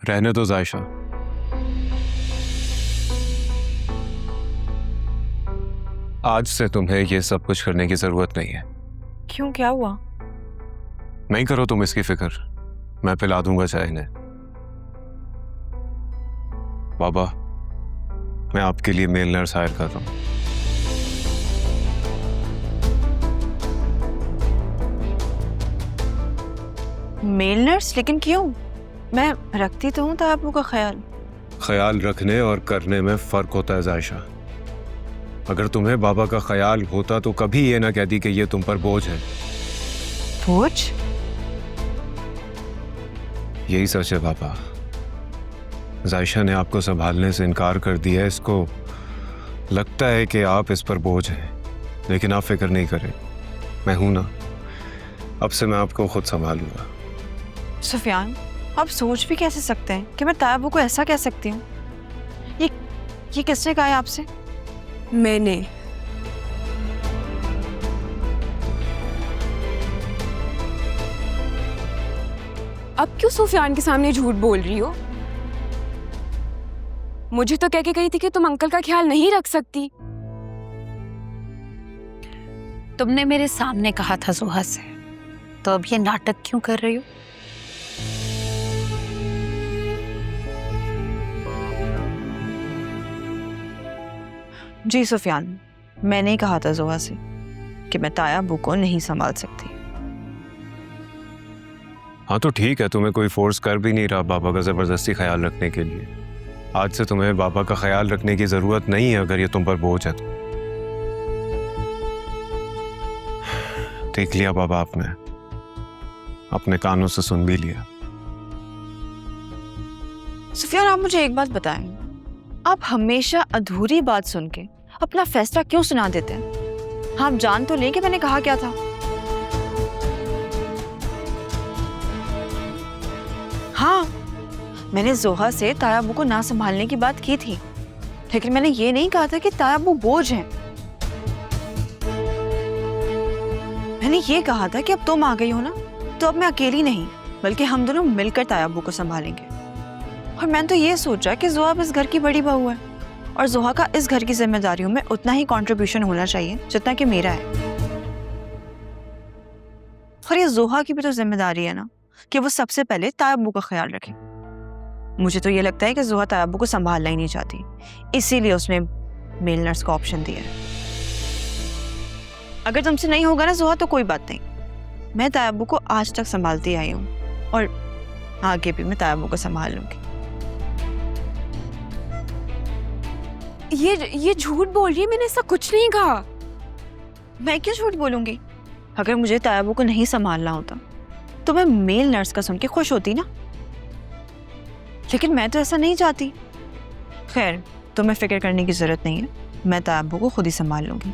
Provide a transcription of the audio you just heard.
रहने दो जायशा। आज से तुम्हें ये सब कुछ करने की जरूरत नहीं है। क्यों, क्या हुआ? नहीं करो तुम इसकी फिक्र, मैं पिला दूंगा चाय इन्हें। बाबा, मैं आपके लिए मेल नर्स हायर कर रहा हूं। Male nurse? लेकिन क्यों? मैं रखती तो हूँ ताबू का ख्याल। ख्याल रखने और करने में फर्क होता है जायशा। अगर तुम्हें बाबा का ख्याल होता तो कभी ये ना कहती कि ये तुम पर बोझ है। बोझ? यही सच है बाबा। जायशा ने आपको संभालने से इनकार कर दिया है। इसको लगता है कि आप इस पर बोझ हैं, लेकिन आप फिक्र नहीं करें, मैं हूं ना। अब से मैं आपको खुद संभालूंगा। सुफियान, आप सोच भी कैसे सकते हैं कि मैं ताबू को ऐसा कह सकती हूँ? ये किसने कहा है आपसे? मैंने। अब क्यों सुफियान के सामने झूठ बोल रही हो? मुझे तो कह के गई थी कि तुम अंकल का ख्याल नहीं रख सकती। तुमने मेरे सामने कहा था जोहा से, तो अब ये नाटक क्यों कर रही हो? जी सुफियान, मैंने ही कहा था जोहा से कि मैं तायाबू को नहीं संभाल सकती। हाँ तो ठीक है, तुम्हें कोई फोर्स कर भी नहीं रहा बाबा का जबरदस्ती ख्याल रखने के लिए। आज से तुम्हें बाबा का ख्याल रखने की जरूरत नहीं है अगर ये तुम पर बोझ है तो। देख लिया बाबा, आपने अपने कानों से सुन भी लिया। सुफियान, आप मुझे एक बात बताएं, आप हमेशा अधूरी बात सुन के अपना फैसला क्यों सुना देते हैं? आप जान तो लें कि मैंने कहा क्या था। हाँ, मैंने जोहा से तायाबू को ना संभालने की बात की थी, लेकिन मैंने ये नहीं कहा था कि तायाबू बोझ हैं। मैंने ये कहा था कि अब तुम आ गई हो ना, तो अब मैं अकेली नहीं बल्कि हम दोनों मिलकर तायाबू को संभालेंगे। और मैंने तो ये सोचा कि जोहा इस घर की बड़ी बहू है और जोहा का इस घर की जिम्मेदारियों में उतना ही कंट्रीब्यूशन होना चाहिए जितना कि मेरा है। और ये जोहा की भी तो जिम्मेदारी है ना कि वो सबसे पहले तायाबू का ख्याल रखे। मुझे तो ये लगता है कि जोहा तायाबू को संभालना ही नहीं चाहती, इसीलिए उसने मेल नर्स का ऑप्शन दिया है। अगर तुमसे नहीं होगा ना जोहा तो कोई बात नहीं, मैं तायाबू को आज तक संभालती आई हूँ और आगे भी मैं तायाबू को संभाल लूंगी। ये झूठ बोल रही है, मैंने ऐसा कुछ नहीं कहा। मैं क्यों झूठ बोलूंगी? अगर मुझे तायाबू को नहीं संभालना होता तो मैं मेल नर्स का सुन के खुश होती ना, लेकिन मैं तो ऐसा नहीं चाहती। खैर, तुम्हें फिक्र करने की जरूरत नहीं है, मैं तायाबू को खुद ही संभाल लूंगी।